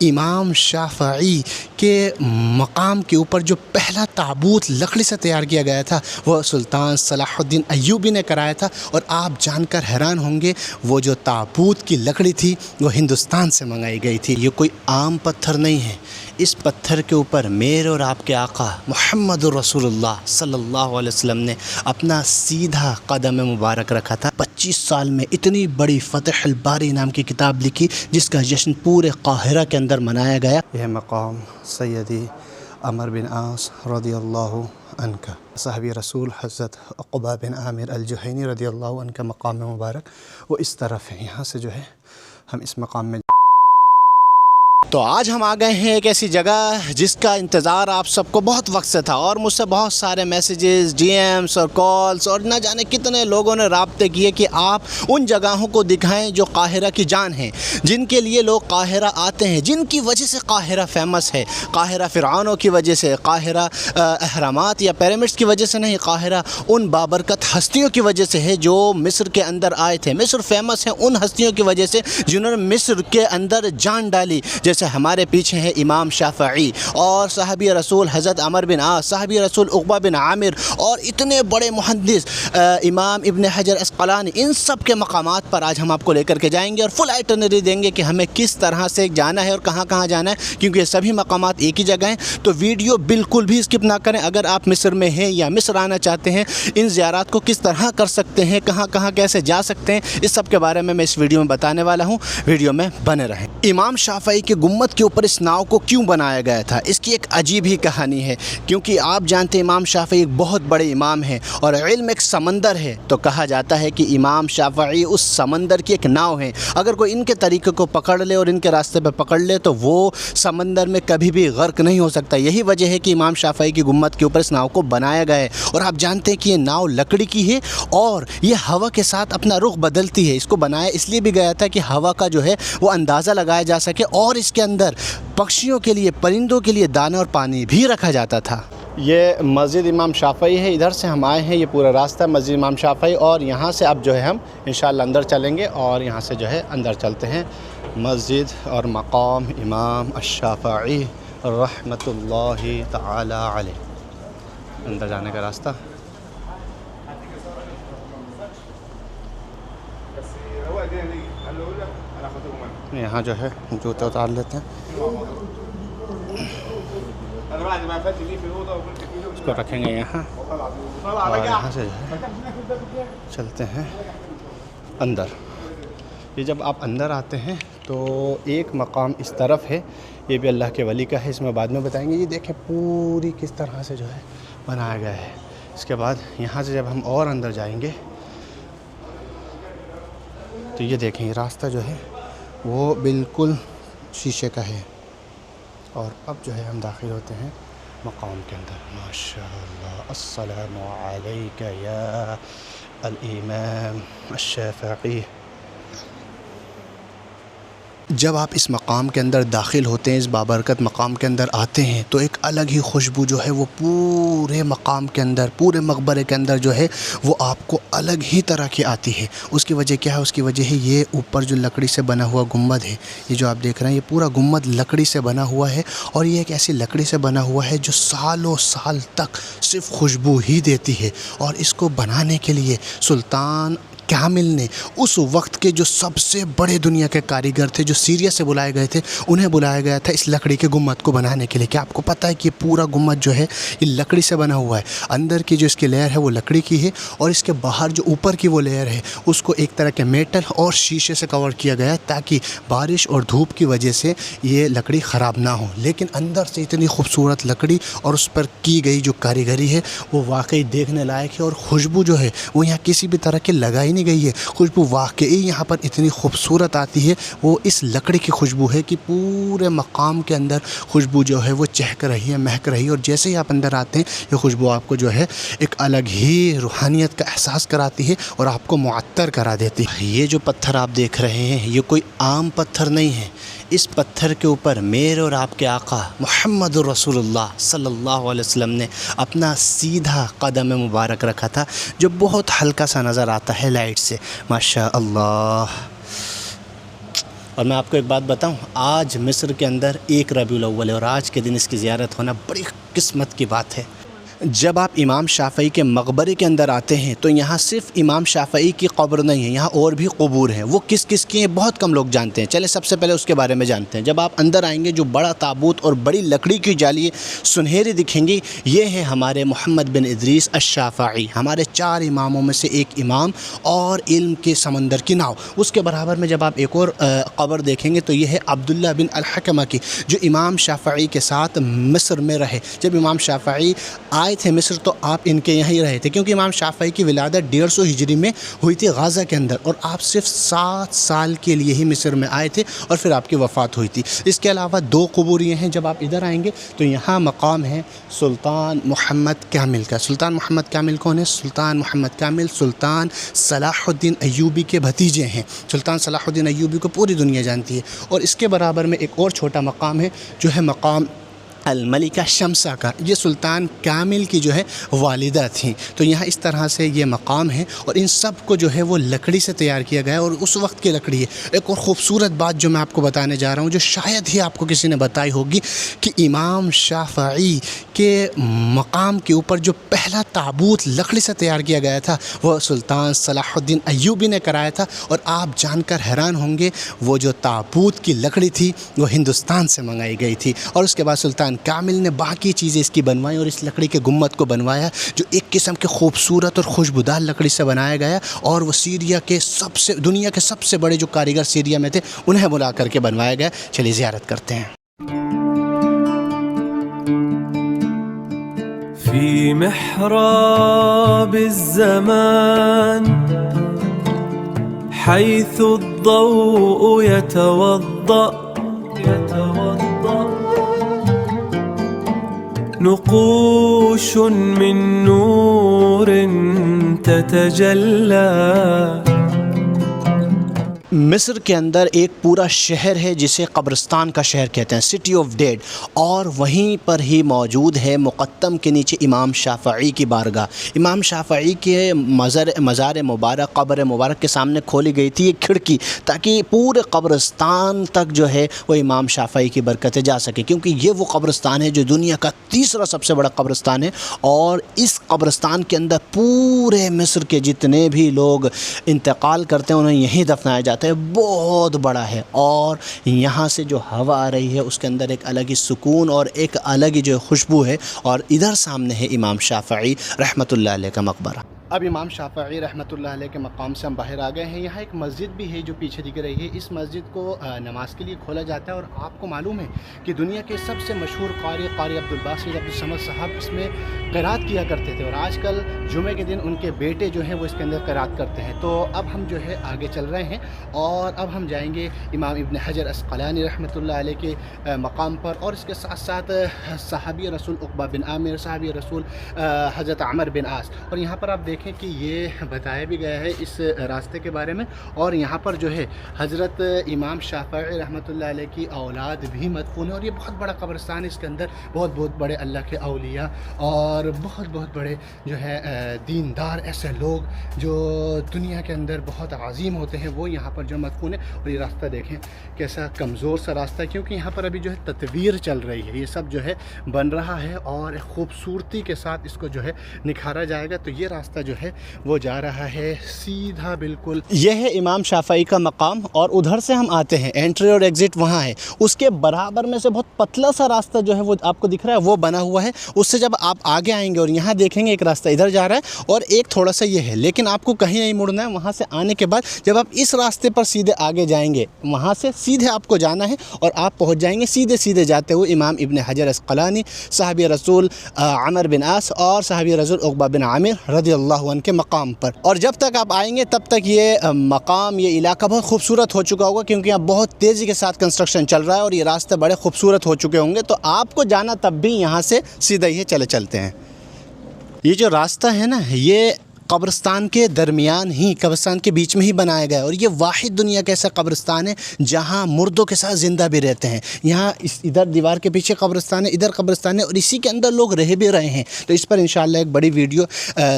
امام شافعی کے مقام کے اوپر جو پہلا تابوت لکڑی سے تیار کیا گیا تھا وہ سلطان صلاح الدین ایوبی نے کرایا تھا، اور آپ جان کر حیران ہوں گے وہ جو تابوت کی لکڑی تھی وہ ہندوستان سے منگائی گئی تھی۔ یہ کوئی عام پتھر نہیں ہے، اس پتھر کے اوپر میرے اور آپ کے آقا محمد رسول اللہ صلی اللہ علیہ وسلم نے اپنا سیدھا قدم مبارک رکھا تھا۔ 25 سال میں اتنی بڑی فتح الباری نام کی کتاب لکھی جس کا جشن پورے قاہرہ کے اندر منایا گیا۔ یہ مقام سیدی عمر بن عاص رضی اللہ عنہ کا، صحابی رسول حضرت عقبہ بن عامر الجہینی رضی اللہ عنہ کا مقام مبارک وہ اس طرف ہے۔ یہاں سے جو ہے ہم اس مقام میں تو آج ہم آ گئے ہیں ایک ایسی جگہ جس کا انتظار آپ سب کو بہت وقت سے تھا، اور مجھ سے بہت سارے میسیجز، ڈی ایمز اور کالز اور نہ جانے کتنے لوگوں نے رابطے کیے کہ آپ ان جگہوں کو دکھائیں جو قاہرہ کی جان ہیں، جن کے لیے لوگ قاہرہ آتے ہیں، جن کی وجہ سے قاہرہ فیمس ہے۔ قاہرہ فرعونوں کی وجہ سے، قاہرہ اہرامات یا پیرامڈس کی وجہ سے نہیں، قاہرہ ان بابرکت ہستیوں کی وجہ سے ہے جو مصر کے اندر آئے تھے۔ مصر فیمس ہے ان ہستیوں کی وجہ سے جنہوں نے مصر کے اندر جان ڈالی، جیسے ہمارے پیچھے ہیں امام شافعی اور صحابی رسول حضرت عمر بن عاص، صحابی رسول عقبہ بن عامر اور اتنے بڑے محدث امام ابن حجر اسقلانی، ان سب کے مقامات پر آج ہم آپ کو لے کر کے جائیں گے اور فل آئٹنری دیں گے کہ ہمیں کس طرح سے جانا ہے اور کہاں کہاں جانا ہے، کیونکہ یہ سبھی مقامات ایک ہی جگہ ہیں۔ تو ویڈیو بالکل بھی اسکپ نہ کریں۔ اگر آپ مصر میں ہیں یا مصر آنا چاہتے ہیں، ان زیارات کو کس طرح کر سکتے ہیں، کہاں کہاں کیسے جا سکتے ہیں، اس سب کے بارے میں اس ویڈیو میں بتانے والا ہوں۔ ویڈیو میں بنے رہیں۔ امام شافعی کے گنبد کے اوپر اس ناؤ کو کیوں بنایا گیا تھا، اس کی ایک عجیب ہی کہانی ہے، کیونکہ آپ جانتے ہیں امام شافعی ایک بہت بڑے امام ہیں اور علم ایک سمندر ہے، تو کہا جاتا ہے کہ امام شافعی اس سمندر کی ایک ناؤ ہے۔ اگر کوئی ان کے طریقے کو پکڑ لے اور ان کے راستے پہ پکڑ لے تو وہ سمندر میں کبھی بھی غرق نہیں ہو سکتا۔ یہی وجہ ہے کہ امام شافعی کی گنبد کے اوپر اس ناؤ کو بنایا گیا ہے، اور آپ جانتے ہیں کہ یہ ناؤ لکڑی کی ہے اور یہ ہوا کے ساتھ اپنا رخ بدلتی ہے۔ اس کو بنایا اس لیے بھی گیا تھا کہ ہوا کا جو ہے وہ اندازہ لگایا جا سکے، اور اس کے اندر پکشیوں کے لیے، پرندوں کے لیے دانا اور پانی بھی رکھا جاتا تھا۔ یہ مسجد امام شافعی ہے، ادھر سے ہم آئے ہیں، یہ پورا راستہ مسجد امام شافعی، اور یہاں سے اب جو ہے ہم انشاءاللہ اندر چلیں گے، اور یہاں سے جو ہے اندر چلتے ہیں مسجد اور مقام امام الشافعی رحمۃ اللہ تعالی علیہ۔ اندر جانے کا راستہ یہاں جو ہے جوتے اتار لیتے ہیں، اس کو رکھیں گے یہاں، اور یہاں سے جو ہے چلتے ہیں اندر۔ یہ جب آپ اندر آتے ہیں تو ایک مقام اس طرف ہے، یہ بھی اللہ کے ولی کا ہے، اس میں بعد میں بتائیں گے۔ یہ دیکھیں پوری کس طرح سے جو ہے بنایا گیا ہے۔ اس کے بعد یہاں سے جب ہم اور اندر جائیں گے تو یہ دیکھیں یہ راستہ جو ہے وہ بالکل شیشے کا ہے، اور اب جو ہے ہم داخل ہوتے ہیں مقام کے اندر۔ ماشاءاللہ، السلام علیک یا الامام الشافعی۔ جب آپ اس مقام کے اندر داخل ہوتے ہیں، اس بابرکت مقام کے اندر آتے ہیں، تو ایک الگ ہی خوشبو جو ہے وہ پورے مقام کے اندر، پورے مقبرے کے اندر جو ہے وہ آپ کو الگ ہی طرح کی آتی ہے۔ اس کی وجہ کیا ہے؟ اس کی وجہ ہے یہ اوپر جو لکڑی سے بنا ہوا گنبد ہے، یہ جو آپ دیکھ رہے ہیں یہ پورا گنبد لکڑی سے بنا ہوا ہے، اور یہ ایک ایسی لکڑی سے بنا ہوا ہے جو سالوں سال تک صرف خوشبو ہی دیتی ہے۔ اور اس کو بنانے کے لیے سلطان کامل نے اس وقت کے جو سب سے بڑے دنیا کے کاریگر تھے، جو سیریا سے بلائے گئے تھے، انہیں بلایا گیا تھا اس لکڑی کے گنبد کو بنانے کے لیے۔ کیا آپ کو پتہ ہے کہ یہ پورا گنبد جو ہے یہ لکڑی سے بنا ہوا ہے؟ اندر کی جو اس کی لیئر ہے وہ لکڑی کی ہے، اور اس کے باہر جو اوپر کی وہ لیئر ہے اس کو ایک طرح کے میٹل اور شیشے سے کور کیا گیا ہے، تاکہ بارش اور دھوپ کی وجہ سے یہ لکڑی خراب نہ ہو۔ لیکن اندر سے اتنی خوبصورت لکڑی اور اس پر کی گئی جو کاریگری ہے وہ واقعی دیکھنے لائق ہے، اور خوشبو جو ہے وہ یہاں کسی بھی طرح کی لگائی نہیں گئی ہے۔ خوشبو واقعی یہاں پر اتنی خوبصورت آتی ہے، وہ اس لکڑی کی خوشبو ہے کہ پورے مقام کے اندر خوشبو جو ہے وہ چہک رہی ہے، مہک رہی ہے، اور جیسے ہی آپ اندر آتے ہیں یہ خوشبو آپ کو جو ہے ایک الگ ہی روحانیت کا احساس کراتی ہے اور آپ کو معطر کرا دیتی ہے۔ یہ جو پتھر آپ دیکھ رہے ہیں یہ کوئی عام پتھر نہیں ہے، اس پتھر کے اوپر میرے اور آپ کے آقا محمد رسول اللہ صلی اللہ علیہ وسلم نے اپنا سیدھا قدم مبارک رکھا تھا، جو بہت ہلکا سا نظر آتا ہے لائٹ سے۔ ماشاء اللہ، اور میں آپ کو ایک بات بتاؤں، آج مصر کے اندر 1 ربیع الاول ہے اور آج کے دن اس کی زیارت ہونا بڑی قسمت کی بات ہے۔ جب آپ امام شافعی کے مقبرے کے اندر آتے ہیں تو یہاں صرف امام شافعی کی قبر نہیں ہے، یہاں اور بھی قبور ہیں۔ وہ کس کس کی ہیں بہت کم لوگ جانتے ہیں۔ چلے سب سے پہلے اس کے بارے میں جانتے ہیں۔ جب آپ اندر آئیں گے جو بڑا تابوت اور بڑی لکڑی کی جالی سنہری دکھیں گی، یہ ہے ہمارے محمد بن ادریس الشافعی، ہمارے 4 اماموں میں سے ایک امام اور علم کے سمندر کی ناؤ۔ اس کے برابر میں جب آپ ایک اور قبر دیکھیں گے تو یہ ہے عبداللہ بن الحکمہ کی، جو امام شافعی کے ساتھ مصر میں رہے۔ جب امام شافعی آئے تھے مصر تو آپ ان کے یہاں ہی رہے تھے، کیونکہ امام شافعی کی ولادت 150 ہجری میں ہوئی تھی غازہ کے اندر، اور آپ صرف 7 سال کے لیے ہی مصر میں آئے تھے اور پھر آپ کی وفات ہوئی تھی۔ اس کے علاوہ 2 قبور یہ ہیں۔ جب آپ ادھر آئیں گے تو یہاں مقام ہے سلطان محمد کامل کا۔ سلطان محمد کامل کون ہے؟ سلطان محمد کامل سلطان صلاح الدین ایوبی کے بھتیجے ہیں۔ سلطان صلاح الدین ایوبی کو پوری دنیا جانتی ہے۔ اور اس کے برابر میں ایک اور چھوٹا مقام ہے جو ہے مقام الملکہ شمسہ کا، یہ سلطان کامل کی جو ہے والدہ تھیں۔ تو یہاں اس طرح سے یہ مقام ہے اور ان سب کو جو ہے وہ لکڑی سے تیار کیا گیا ہے اور اس وقت کی لکڑی ہے۔ ایک اور خوبصورت بات جو میں آپ کو بتانے جا رہا ہوں، جو شاید ہی آپ کو کسی نے بتائی ہوگی، کہ امام شافعی کے مقام کے اوپر جو پہلا تابوت لکڑی سے تیار کیا گیا تھا وہ سلطان صلاح الدین ایوبی نے کرایا تھا، اور آپ جان کر حیران ہوں گے وہ جو تابوت کی لکڑی تھی وہ ہندوستان سے منگائی گئی تھی، اور اس کے بعد سلطان کامل نے باقی چیزیں اس کی بنوائی اور اس لکڑی کے گنبد کو بنوایا، جو ایک قسم کے خوبصورت اور خوشبودار لکڑی سے بنایا گیا، اور وہ سیریا کے دنیا کے سب سے بڑے جو کاریگر سیریا میں تھے انہیں بلا کر کے بنوایا گیا۔ چلیے زیارت کرتے ہیں۔ في محراب الزمان حيث الضوء يتوضأ نقوش من نور تتجلى۔ مصر کے اندر ایک پورا شہر ہے جسے قبرستان کا شہر کہتے ہیں، سٹی آف ڈیڈ، اور وہیں پر ہی موجود ہے مقدم کے نیچے امام شافعی کی بارگاہ۔ امام شافعی کے مزار مبارک، قبر مبارک کے سامنے کھولی گئی تھی ایک کھڑکی، تاکہ پورے قبرستان تک جو ہے وہ امام شافعی کی برکتیں جا سکے، کیونکہ یہ وہ قبرستان ہے جو دنیا کا 3را سب سے بڑا قبرستان ہے، اور اس قبرستان کے اندر پورے مصر کے جتنے بھی لوگ انتقال کرتے ہیں انہیں یہیں دفنایا جاتا ہے۔ بہت بڑا ہے، اور یہاں سے جو ہوا آ رہی ہے اس کے اندر ایک الگ ہی سکون اور ایک الگ ہی جو خوشبو ہے۔ اور ادھر سامنے ہے امام شافعی رحمۃ اللہ علیہ کا مقبرہ۔ اب امام شافعی رحمۃ اللہ علیہ کے مقام سے ہم باہر آ گئے ہیں۔ یہاں ایک مسجد بھی ہے جو پیچھے دکھ رہی ہے۔ اس مسجد کو نماز کے لیے کھولا جاتا ہے، اور آپ کو معلوم ہے کہ دنیا کے سب سے مشہور قاری عبدالباسط عبدالصمد صاحب اس میں قرات کیا کرتے تھے، اور آج کل جمعے کے دن ان کے بیٹے جو ہیں وہ اس کے اندر قرات کرتے ہیں۔ تو اب ہم جو ہے آگے چل رہے ہیں، اور اب ہم جائیں گے امام ابن حجر عسقلانی رحمۃ اللہ علیہ کے مقام پر، اور اس کے ساتھ ساتھ صحابی رسول عقبہ بن عامر، صحابی رسول حضرت عمر بن عاص۔ اور یہاں پر آپ دیکھیں کہ یہ بتایا بھی گیا ہے اس راستے کے بارے میں، اور یہاں پر جو ہے حضرت امام شافعی رحمۃ اللہ علیہ کی اولاد بھی مدفون ہے، اور یہ بہت بڑا قبرستان ہے۔ اس کے اندر بہت بہت بڑے اللہ کے اولیاء اور بہت بہت بڑے جو ہے دیندار ایسے لوگ جو دنیا کے اندر بہت عظیم ہوتے ہیں وہ یہاں پر جو مدفون ہے۔ اور یہ راستہ دیکھیں کیسا کمزور سا راستہ ہے، کیونکہ یہاں پر ابھی جو ہے تدویر چل رہی ہے، یہ سب جو ہے بن رہا ہے، اور خوبصورتی کے ساتھ اس کو جو ہے نکھارا جائے گا۔ تو یہ راستہ جو ہے وہ جا رہا ہے سیدھا بالکل، یہ ہے امام شافعی کا مقام، اور ادھر سے ہم آتے ہیں، انٹری اور ایگزٹ وہاں ہے۔ اس کے برابر میں سے بہت پتلا سا راستہ جو ہے وہ آپ کو دکھ رہا ہے وہ بنا ہوا ہے۔ اس سے جب آپ آگے آئیں گے اور یہاں دیکھیں گے ایک راستہ ادھر جا رہا ہے اور ایک تھوڑا سا یہ ہے، لیکن آپ کو کہیں نہیں مڑنا ہے۔ وہاں سے آنے کے بعد جب آپ اس راستے پر سیدھے آگے جائیں گے، وہاں سے سیدھے آپ کو جانا ہے اور آپ پہنچ جائیں گے سیدھے سیدھے جاتے ہوئے امام ابن حجر عسقلانی، صحابی رسول عمر بن عاص اور صحابی رسول عقبہ بن عامر رضی اللہ عنہ کے مقام پر۔ اور جب تک آپ آئیں گے تب تک یہ مقام، یہ علاقہ بہت خوبصورت ہو چکا ہوگا، کیونکہ یہاں بہت تیزی کے ساتھ کنسٹرکشن چل رہا ہے اور یہ راستے بڑے خوبصورت ہو چکے ہوں گے۔ تو آپ کو جانا تب بھی یہاں سے سیدھا ہی ہے، چلتے ہیں۔ یہ جو راستہ ہے نا، یہ قبرستان کے درمیان ہی، قبرستان کے بیچ میں ہی بنایا گیا ہے، اور یہ واحد دنیا کا ایسا قبرستان ہے جہاں مردوں کے ساتھ زندہ بھی رہتے ہیں۔ یہاں ادھر دیوار کے پیچھے قبرستان ہے، ادھر قبرستان ہے، اور اسی کے اندر لوگ رہ بھی رہے ہیں۔ تو اس پر انشاءاللہ ایک بڑی ویڈیو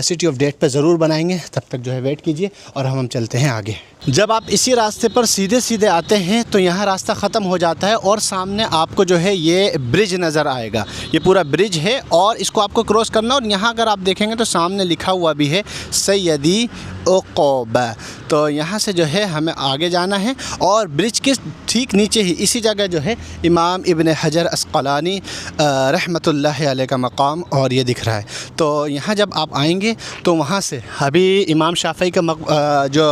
سٹی آف ڈیتھ پہ ضرور بنائیں گے، تب تک جو ہے ویٹ کیجئے اور ہم چلتے ہیں آگے۔ جب آپ اسی راستے پر سیدھے آتے ہیں تو یہاں راستہ ختم ہو جاتا ہے، اور سامنے آپ کو جو ہے یہ برج نظر آئے گا۔ یہ پورا برج ہے اور اس کو آپ کو کراس کرنا، اور یہاں اگر آپ دیکھیں گے تو سامنے لکھا ہوا بھی ہے سیدی عقبہ۔ تو یہاں سے جو ہے ہمیں آگے جانا ہے، اور برج کے ٹھیک نیچے ہی اسی جگہ جو ہے امام ابن حجر عسقلانی رحمۃ اللہ علیہ کا مقام اور یہ دکھ رہا ہے۔ تو یہاں جب آپ آئیں گے تو وہاں سے ابھی امام شافعی کا جو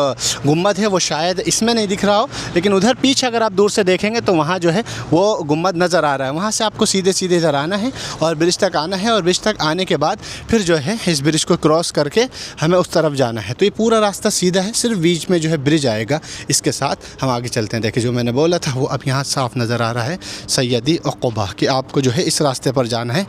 گنبد ہے وہ شاید اس میں نہیں دکھ رہا ہو، لیکن ادھر پیچھے اگر آپ دور سے دیکھیں گے تو وہاں جو ہے وہ گنبد نظر آ رہا ہے۔ وہاں سے آپ کو سیدھے ادھر آنا ہے اور برج تک آنا ہے، اور برج تک آنے کے بعد پھر جو ہے اس برج کو کراس کر کے ہمیں اس طرف جانا ہے۔ تو یہ پورا راستہ سیدھا ہے، صرف بیچ میں جو ہے برج آئے گا، اس کے ساتھ ہم آگے چلتے ہیں۔ دیکھیں جو میں نے بولا تھا وہ اب یہاں صاف نظر آ رہا ہے، سیدی عقبہ، کہ آپ کو جو ہے اس راستے پر جانا ہے،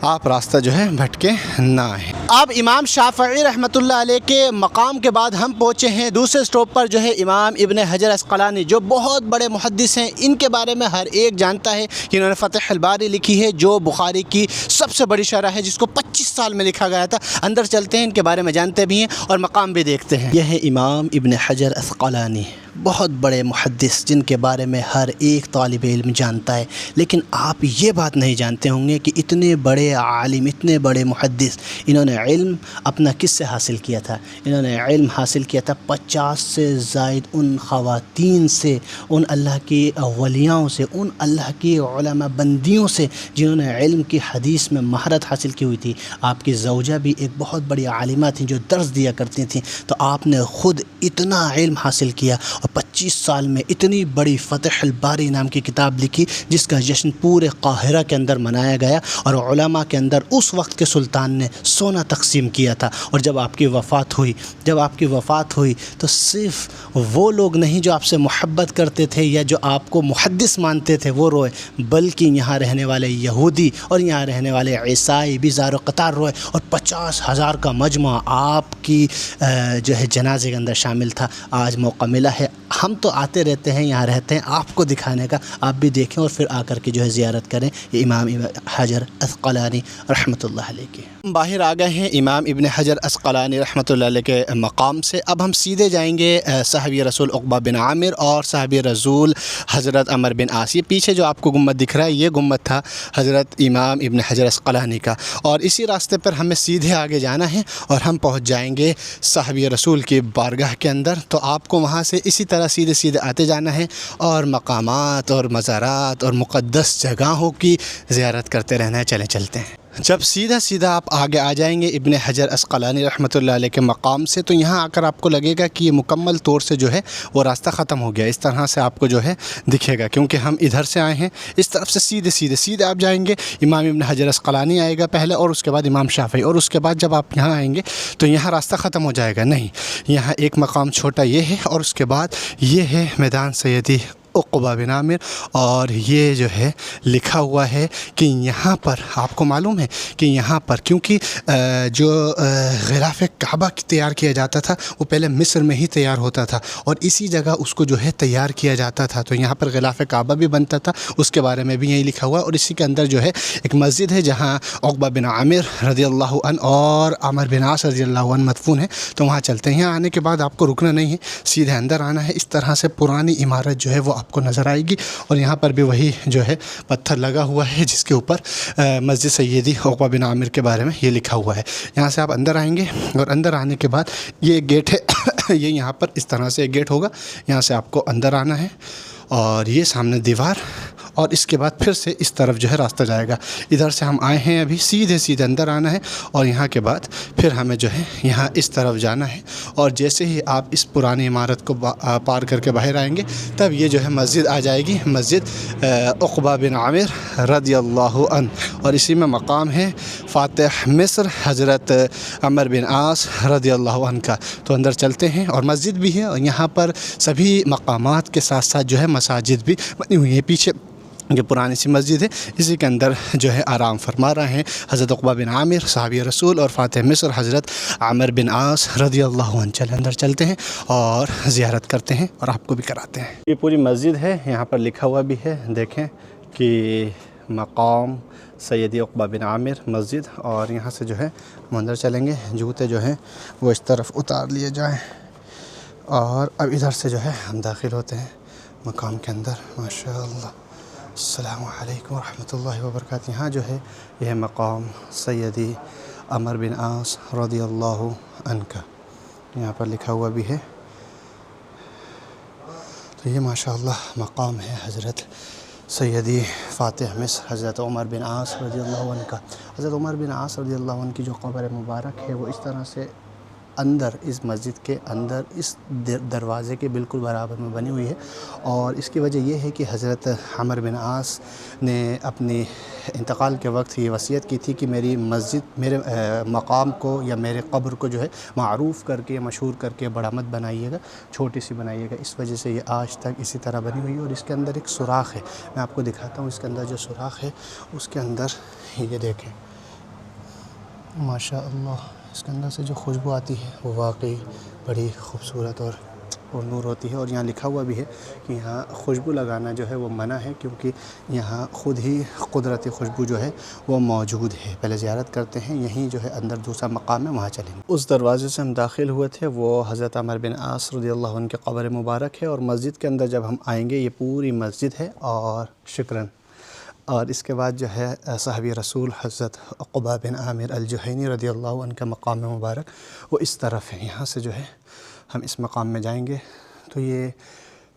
آپ راستہ جو ہے بھٹکے نہ آئیں۔ اب امام شافعی رحمۃ اللہ علیہ کے مقام کے بعد ہم پہنچے ہیں دوسرے سٹاپ پر، جو ہے امام ابن حجر عسقلانی، جو بہت بڑے محدث ہیں۔ ان کے بارے میں ہر ایک جانتا ہے کہ انہوں نے فتح الباری لکھی ہے، جو بخاری کی سب سے بڑی شرح ہے، جس کو 25 سال میں لکھا گیا تھا۔ اندر چلتے ہیں، ان کے بارے میں جانتے بھی ہیں اور مقام بھی دیکھتے ہیں۔ یہ ہے امام ابن حجر عسقلانی، بہت بڑے محدث جن کے بارے میں ہر ایک طالب علم جانتا ہے، لیکن آپ یہ بات نہیں جانتے ہوں گے کہ اتنے بڑے عالم، اتنے بڑے محدث، انہوں نے علم اپنا کس سے حاصل کیا تھا؟ انہوں نے علم حاصل کیا تھا 50 سے زائد ان خواتین سے، ان اللہ کی ولیاؤں سے، ان اللہ کی علماء بندیوں سے جنہوں نے علم کی حدیث میں مہارت حاصل کی ہوئی تھی۔ آپ کی زوجہ بھی ایک بہت بڑی عالمہ تھیں جو درس دیا کرتی تھیں۔ تو آپ نے خود اتنا علم حاصل کیا اور 25 سال میں اتنی بڑی فتح الباری نام کی کتاب لکھی، جس کا جشن پورے قاہرہ کے اندر منایا گیا، اور علماء کے اندر اس وقت کے سلطان نے سونا تقسیم کیا تھا۔ اور جب آپ کی وفات ہوئی تو صرف وہ لوگ نہیں جو آپ سے محبت کرتے تھے یا جو آپ کو محدث مانتے تھے وہ روئے، بلکہ یہاں رہنے والے یہودی اور یہاں رہنے والے عیسائی بھی زار و قطار روئے، اور 50,000 کا مجمع آپ کی جو ہے جنازے کے اندر شامل تھا۔ آج موقع ملا ہے، ہم تو آتے رہتے ہیں، یہاں رہتے ہیں، آپ کو دکھانے کا، آپ بھی دیکھیں اور پھر آ کر کے جو ہے زیارت کریں یہ امام حجر عسقلانی رحمۃ اللہ علیہ کی۔ ہم باہر آ گئے ہیں امام ابن حجر عسقلانی رحمۃ اللہ علیہ کے مقام سے۔ اب ہم سیدھے جائیں گے صحابی رسول عقبہ بن عامر اور صحابی رسول حضرت عمر بن عاص۔ یہ پیچھے جو آپ کو گنبد دکھ رہا ہے، یہ گنبد تھا حضرت امام ابن حجر عسقلانی کا، اور اسی راستے پر ہمیں سیدھے آگے جانا ہے اور ہم پہنچ جائیں گے صحابی رسول کی بارگاہ کے اندر۔ تو آپ کو وہاں سے اسی طرح سیدھے آتے جانا ہے اور مقامات اور مزارات اور مقدس جگہوں کی زیارت کرتے رہنا ہے۔ چلیں چلتے ہیں۔ جب سیدھا آپ آگے آ جائیں گے ابن حجر عسقلانی رحمۃ اللہ علیہ کے مقام سے، تو یہاں آ کر آپ کو لگے گا کہ یہ مکمل طور سے جو ہے وہ راستہ ختم ہو گیا۔ اس طرح سے آپ کو جو ہے دکھے گا، کیونکہ ہم ادھر سے آئے ہیں، اس طرف سے سیدھے آپ جائیں گے، امام ابن حجر عسقلانی آئے گا پہلے، اور اس کے بعد امام شافعی، اور اس کے بعد جب آپ یہاں آئیں گے تو یہاں راستہ ختم ہو جائے گا۔ نہیں، یہاں ایک مقام چھوٹا یہ ہے، اور اس کے بعد یہ ہے میدان سیدی عقبہ بن عامر، اور یہ جو ہے لکھا ہوا ہے کہ یہاں پر آپ کو معلوم ہے کہ یہاں پر کیونکہ جو غلاف کعبہ تیار کیا جاتا تھا وہ پہلے مصر میں ہی تیار ہوتا تھا، اور اسی جگہ اس کو جو ہے تیار کیا جاتا تھا، تو یہاں پر غلاف کعبہ بھی بنتا تھا، اس کے بارے میں بھی یہی لکھا ہوا ہے۔ اور اسی کے اندر جو ہے ایک مسجد ہے جہاں عقبہ بن عامر رضی اللہ عنہ اور عمر بن عاص رضی اللہ عنہ مدفون ہیں، تو وہاں چلتے ہیں۔ یہاں آنے کے بعد آپ کو رکنا نہیں ہے، سیدھے اندر آنا ہے۔ اس طرح سے پرانی عمارت جو ہے وہ آپ کو نظر آئے گی، اور یہاں پر بھی وہی جو ہے پتھر لگا ہوا ہے جس کے اوپر مسجد سیدی عقبہ بن عامر کے بارے میں یہ لکھا ہوا ہے۔ یہاں سے آپ اندر آئیں گے، اور اندر آنے کے بعد یہ ایک گیٹ ہے یہ یہاں پر اس طرح سے ایک گیٹ ہوگا، یہاں سے آپ کو اندر آنا ہے، اور یہ سامنے دیوار، اور اس کے بعد پھر سے اس طرف جو ہے راستہ جائے گا۔ ادھر سے ہم آئے ہیں ابھی، سیدھے اندر آنا ہے، اور یہاں کے بعد پھر ہمیں جو ہے یہاں اس طرف جانا ہے، اور جیسے ہی آپ اس پرانی عمارت کو پار کر کے باہر آئیں گے تب یہ جو ہے مسجد آ جائے گی، مسجد عقبہ بن عامر رضی اللہ عنہ، اور اسی میں مقام ہے فاتح مصر حضرت عمر بن عاص رضی اللہ عنہ کا۔ تو اندر چلتے ہیں، اور مسجد بھی ہے، اور یہاں پر سبھی مقامات کے ساتھ ساتھ جو ہے مساجد بھی بنی ہوئی ہیں۔ پیچھے یہ پرانی سی مسجد ہے، اسی کے اندر جو ہے آرام فرما رہے ہیں حضرت عقبہ بن عامر صحابی رسول اور فاتح مصر حضرت عامر بن عاص رضی اللہ عنہ۔ چلے اندر چلتے ہیں اور زیارت کرتے ہیں اور آپ کو بھی کراتے ہیں۔ یہ پوری مسجد ہے، یہاں پر لکھا ہوا بھی ہے، دیکھیں کہ مقام سیدی عقبہ بن عامر مسجد، اور یہاں سے جو ہے ہم اندر چلیں گے، جوتے جو ہیں وہ اس طرف اتار لیے جائیں، اور اب ادھر سے جو ہے ہم داخل ہوتے ہیں مقام کے اندر۔ ماشاءاللہ، السلام علیکم ورحمۃ اللہ وبرکاتہ۔ یہاں جو ہے یہ مقام سیدی عمر بن عاص رضی اللہ عنہ کا، یہاں پر لکھا ہوا بھی ہے۔ تو یہ ماشاءاللہ مقام ہے حضرت سیدی فاتح مصر حضرت عمر بن عاص رضی اللہ عنہ کا۔ حضرت عمر بن عاص رضی اللہ عنہ کی جو قبر مبارک ہے وہ اس طرح سے اندر، اس مسجد کے اندر، اس دروازے کے بالکل برابر میں بنی ہوئی ہے، اور اس کی وجہ یہ ہے کہ حضرت عمر بن عاص نے اپنی انتقال کے وقت یہ وصیت کی تھی کہ میری مسجد، میرے مقام کو یا میرے قبر کو جو ہے معروف کر کے، مشہور کر کے بڑا مت بنائیے گا، چھوٹی سی بنائیے گا۔ اس وجہ سے یہ آج تک اسی طرح بنی ہوئی ہے، اور اس کے اندر ایک سوراخ ہے، میں آپ کو دکھاتا ہوں۔ اس کے اندر جو سوراخ ہے اس کے اندر یہ دیکھیں ماشاء اللہ، اس کے اندر سے جو خوشبو آتی ہے وہ واقعی بڑی خوبصورت اور نور ہوتی ہے۔ اور یہاں لکھا ہوا بھی ہے کہ یہاں خوشبو لگانا جو ہے وہ منع ہے، کیونکہ یہاں خود ہی قدرتی خوشبو جو ہے وہ موجود ہے۔ پہلے زیارت کرتے ہیں، یہیں جو ہے اندر دوسرا مقام ہے، وہاں چلیں گے۔ اس دروازے سے ہم داخل ہوئے تھے، وہ حضرت عمر بن عاص رضی اللہ عنہ کی قبر مبارک ہے، اور مسجد کے اندر جب ہم آئیں گے، یہ پوری مسجد ہے، اور شکراً، اور اس کے بعد جو ہے صحابی رسول حضرت عقبہ بن عامر الجہینی رضی اللہ عنہ کا مقام مبارک وہ اس طرف ہے۔ یہاں سے جو ہے ہم اس مقام میں جائیں گے۔ تو یہ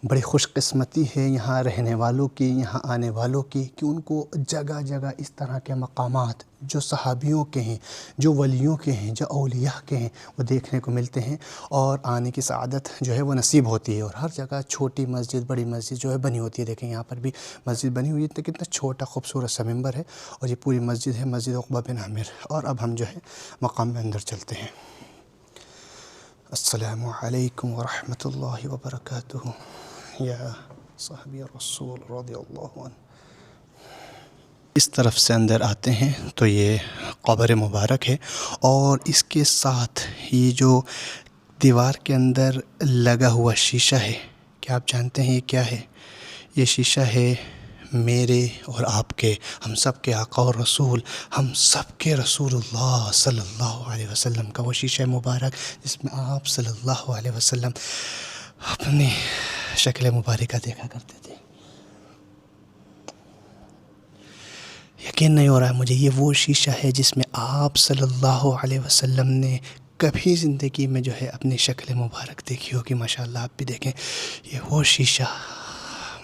بڑی خوش قسمتی ہے یہاں رہنے والوں کی، یہاں آنے والوں کی، کہ ان کو جگہ جگہ اس طرح کے مقامات جو صحابیوں کے ہیں، جو ولیوں کے ہیں، جو اولیاء کے ہیں، وہ دیکھنے کو ملتے ہیں، اور آنے کی سعادت جو ہے وہ نصیب ہوتی ہے۔ اور ہر جگہ چھوٹی مسجد، بڑی مسجد جو ہے بنی ہوتی ہے۔ دیکھیں یہاں پر بھی مسجد بنی ہوئی ہے، کتنا چھوٹا خوبصورت سا ممبر ہے، اور یہ پوری مسجد ہے، مسجد عقبہ بن عامر۔ اور اب ہم جو ہے مقام میں اندر چلتے ہیں۔ السلام علیکم ورحمۃ اللہ وبرکاتہ یا صحابی رسول رضی اللہ عنہ۔ اس طرف سے اندر آتے ہیں تو یہ قبر مبارک ہے، اور اس کے ساتھ یہ جو دیوار کے اندر لگا ہوا شیشہ ہے، کیا آپ جانتے ہیں یہ کیا ہے؟ یہ شیشہ ہے میرے اور آپ کے، ہم سب کے آقا اور رسول، ہم سب کے رسول اللہ صلی اللہ علیہ وسلم کا وہ شیشہ مبارک، جس میں آپ صلی اللہ علیہ وسلم اپنی شکل مبارکہ دیکھا کرتے تھے۔ یقین نہیں ہو رہا ہے مجھے، یہ وہ شیشہ ہے جس میں آپ صلی اللہ علیہ وسلم نے کبھی زندگی میں جو ہے اپنی شکل مبارک دیکھی ہوگی۔ ماشاءاللہ آپ بھی دیکھیں، یہ وہ شیشہ،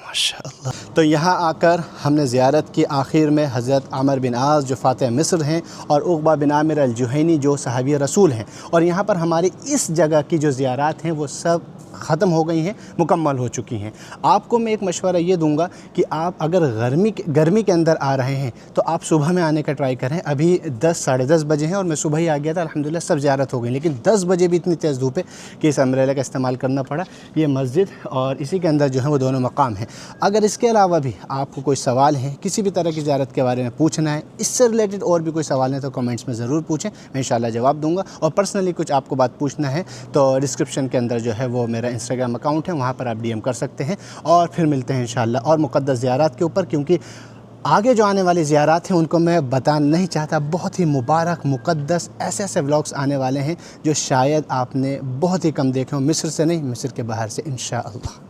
ماشاءاللہ۔ تو یہاں آ کر ہم نے زیارت کی آخر میں حضرت عمر بن عاص جو فاتح مصر ہیں، اور عقبہ بن عامر الجہینی جو صحابی رسول ہیں، اور یہاں پر ہماری اس جگہ کی جو زیارات ہیں وہ سب ختم ہو گئی ہیں، مکمل ہو چکی ہیں۔ آپ کو میں ایک مشورہ یہ دوں گا کہ آپ اگر گرمی کے اندر آ رہے ہیں تو آپ صبح میں آنے کا ٹرائی کریں۔ ابھی 10 ساڑھے 10 بجے ہیں، اور میں صبح ہی آ گیا تھا، الحمدللہ سب زیارت ہو گئی، لیکن 10 بجے بھی اتنی تیز دھوپ ہے کہ اس امبریلا کا استعمال کرنا پڑا۔ یہ مسجد اور اسی کے اندر جو ہے وہ دونوں مقام ہیں۔ اگر اس کے علاوہ بھی آپ کو کوئی سوال ہے، کسی بھی طرح کی زیارت کے بارے میں پوچھنا ہے، اس سے ریلیٹڈ اور بھی کوئی سوال ہے تو کمنٹس میں ضرور پوچھیں، میں انشاءاللہ جواب دوں گا۔ اور پرسنلی کچھ آپ کو بات پوچھنا ہے تو ڈسکرپشن کے اندر جو ہے وہ میرا انسٹاگرام اکاؤنٹ ہے، وہاں پر آپ ڈی ایم کر سکتے ہیں، اور پھر ملتے ہیں انشاءاللہ اور مقدس زیارات کے اوپر، کیونکہ آگے جو آنے والی زیارات ہیں ان کو میں بتا نہیں چاہتا۔ بہت ہی مبارک، مقدس ایسے ولاگس آنے والے ہیں جو شاید آپ نے بہت ہی کم دیکھے ہوں، مصر سے نہیں، مصر کے باہر سے انشاءاللہ۔